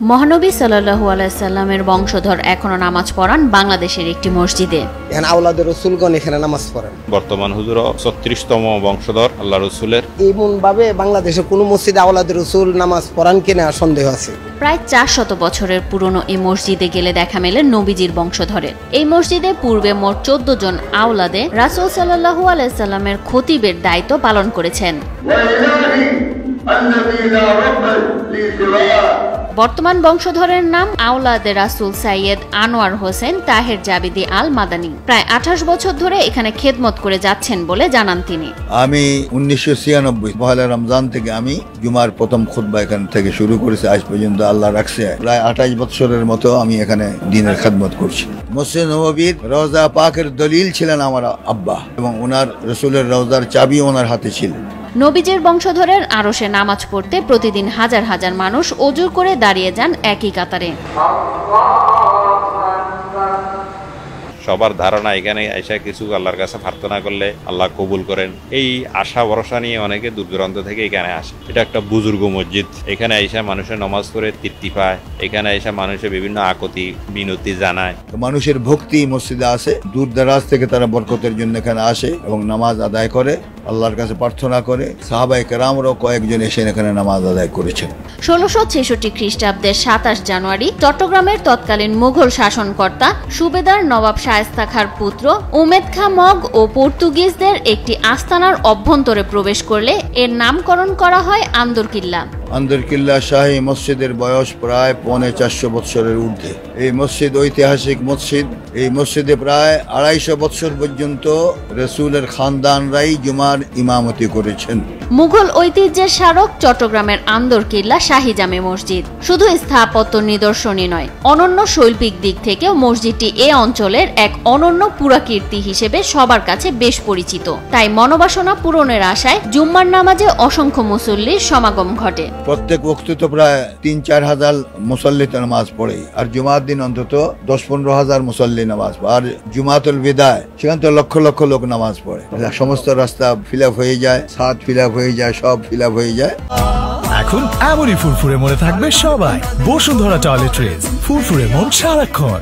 মহানবী সাল্লাল্লাহু আলাইহি সাল্লামের বংশধর এখনো নামাজ পড়ান বাংলাদেশের একটি মসজিদে। আওলাদের রাসূলগণ এখানে নামাজ পড়েন। বর্তমান হুজুর 36তম বংশধর আল্লাহ রাসূলের। এমন ভাবে বাংলাদেশে কোনো মসজিদে আওলাদের রাসূল নামাজ পড়ান কিনা সন্দেহ আছে। প্রায় 400 বছরের পুরনো এই মসজিদে গেলে দেখা মেলে নবীজির বংশধরের। এই মসজিদে পূর্বে মোট 14 জন আওলাদে রাসূল সাল্লাল্লাহু আলাইহি সাল্লামের খতিবের দায়িত্ব পালন করেছেন। বর্তমান বংশধরের নাম আওলাদে রাসূল সৈয়দ আনোয়ার হোসেন তাহের জাবিদি আল মাদানী। প্রায় 28 বছর ধরে এখানে খেদমত করে যাচ্ছেন বলে জানান তিনি। আমি 1996 পহেলা রমজান থেকে আমি জুমার প্রথম খুতবা এখান থেকে শুরু করেছি, আজ পর্যন্ত আল্লাহ রাখছে প্রায় 28 বছরের মতো আমি এখানে দ্বীনের খেদমত করছি। মসজিদ নববীর রওজা পাকের দলিল ছিলেন আমার আব্বা, এবং ওনার রাসূলের রওজার চাবি ওনার হাতে ছিল। নবীজের বংশধরের আরশে নামাজ পড়তে প্রতিদিন হাজার হাজার মানুষ ওযু করে দাঁড়িয়ে যান একই কাতারে। সবার ধারণা এখানে আয়সা কিছু আল্লাহর কাছে প্রার্থনা করলে আল্লাহ কবুল করেন, এই আশা ভরসা নিয়ে অনেকে দূর দূরান্ত থেকে এখানে আসে। এটা একটা বুজুর্গ মসজিদ, এখানে আয়সা মানুষের নামাজ পড়ে তৃপ্তি পায়, এখানে আয়সা মানুষের বিভিন্ন আকতি বিনতি জানায়। মানুষের ভক্তি মসজিদে আছে, দূর দরাজ থেকে তারা বরকতের জন্য এখানে আসে এবং নামাজ আদায় করে, আল্লাহর কাছে প্রার্থনা করে। সাহাবায়ে কেরামরাও কয়েকজন এসে এখানে নামাজ আদায় করেছেন। 1666 খ্রিস্টাব্দের 27 জানুয়ারি চট্টগ্রামের তৎকালীন মুঘল শাসনকর্তা সুবেদার নবাব শায়েস্তা খাঁর পুত্র উমেদ খাঁ মগ ও পর্তুগিজদের একটি আস্তানার অভ্যন্তরে প্রবেশ করলে এর নামকরণ করা হয় আন্দরকিল্লা। আন্দরকিল্লা শাহী মসজিদের বয়স প্রায় 450 বৎসরের ঊর্ধ্বে। এই মসজিদ ঐতিহাসিক মসজিদ। এই মসজিদে প্রায় 250 বৎসর পর্যন্ত রাসূলের খানদানরাই জুমার ইমামতি করেছেন। মুঘল ঐতিহ্যের স্মারক চট্টগ্রামের আন্দরকিল্লা শাহী জামে মসজিদ শুধু স্থাপত্য নিদর্শনই নয়, অনন্য শৈল্পিক দিক থেকেও মসজিদটি এ অঞ্চলের এক অনন্য পুরাকীর্তি হিসেবে সবার কাছে বেশ পরিচিত। তাই মনোবাসনা পূরণের আশায় জুম্মার নামাজে অসংখ্য মুসল্লির সমাগম ঘটে। প্রত্যেক ওয়াক্তে তো প্রায় 3-4 হাজার মুসল্লি নামাজ পড়ে, আর জুমার দিন অন্তত 10-15 হাজার মুসল্লি নামাজ পড়ে। আর জুমাতুল বিদায় সেখানে তো লক্ষ লক্ষ লোক নামাজ পড়ে। সমস্ত রাস্তা ফিল আপ হয়ে যায়, ছাদ ফিল আপ হয়ে যায়, সব ফিল আপ হয়ে যায়। এখন এমনই ফুরফুরে মনে থাকবে সবাই। বসুন্ধরা টয়লেট্রিজ, ফুরফুরে মন সারাক্ষণ।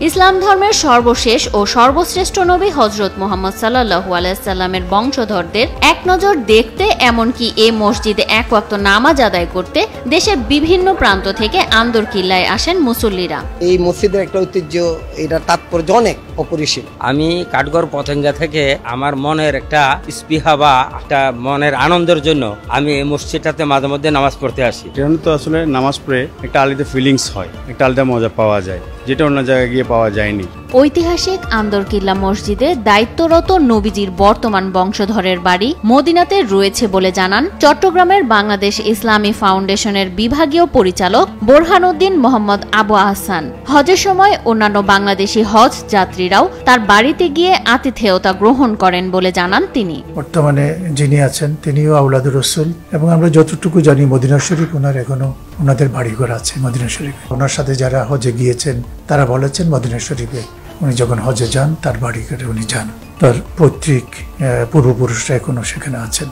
ইসলাম ধর্মের সর্বশেষ ও সর্বশ্রেষ্ঠ নবী হযরত মুহাম্মদ সাল্লাল্লাহু আলাইহি সাল্লামের বংশধরদের এক নজর দেখতে, এমনকি এই মসজিদে এক ওয়াক্ত নামাজ আদায় করতে দেশের বিভিন্ন প্রান্ত থেকে আন্দরকিল্লায় আসেন মুসল্লিরা। এই মসজিদের একটা ঐতিহ্য, এটা তাৎপর্য অনেক অপরিসীম। আমি কাঠগড় পতেঙ্গা থেকে আমার মনের একটা স্পৃহা বা একটা মনের আনন্দের জন্য আমি এই মসজিদটাতে মাঝে মধ্যে নামাজ পড়তে আসি। এখানে তো আসলে নামাজ পড়ে একটা আলাদা ফিলিংস হয়, একটা আলাদা মজা পাওয়া যায়, যেটা অন্য জায়গায় গিয়ে পাওয়া যায়নি। ঐতিহাসিক আন্দরকিল্লা মসজিদে দায়িত্বরত নবীজির বর্তমান বংশধরের বাড়ি মদিনাতে রয়েছে বলে জানান চট্টগ্রামের বাংলাদেশ ইসলামী ফাউন্ডেশনের বিভাগীয় পরিচালক বোরহানউদ্দিন মোহাম্মদ আবু আহসান। হজের সময় অন্যান্য বাংলাদেশি হজ যাত্রীরাও তার বাড়িতে গিয়ে আতিথেয়তা গ্রহণ করেন বলে জানান তিনি। বর্তমানে যিনি আছেন তিনিও আওলাদুর রাসূল, এবং আমরা যতটুকু জানি মদিনা শরীফ ওনার এখনো ওনাদের বাড়িঘর আছে মদিনা শরীফে। ওনার সাথে যারা হজে গিয়েছেন তারা বলেছেন মদিনা শরীফে উনি যখন হজে যান তার বাড়িঘরে উনি যান, তার পৈতৃক পূর্বপুরুষরা এখনো সেখানে আছেন।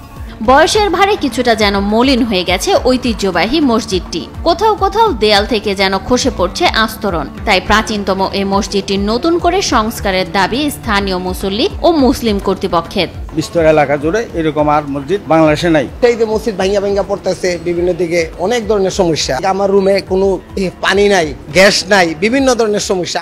বয়সের ভারে কিছুটা যেন মলিন হয়ে গেছে ঐতিহ্যবাহী মসজিদটি, কোথাও কোথাও দেয়াল থেকে যেন খসে পড়ছে আস্তরণ। তাই প্রাচীনতম এই মসজিদটি নতুন করে সংস্কারের দাবি স্থানীয় মুসল্লি ও মুসলিম কর্তৃপক্ষের। বিস্তর এলাকা জুড়ে এরকম আর মসজিদ বাংলাদেশে নাই। এই যে মসজিদ ভাঙ্গা পড়তেছে, বিভিন্ন দিকে অনেক ধরনের সমস্যা। আমার রুমে কোনো পানি নাই, গ্যাস নাই, বিভিন্ন ধরনের সমস্যা।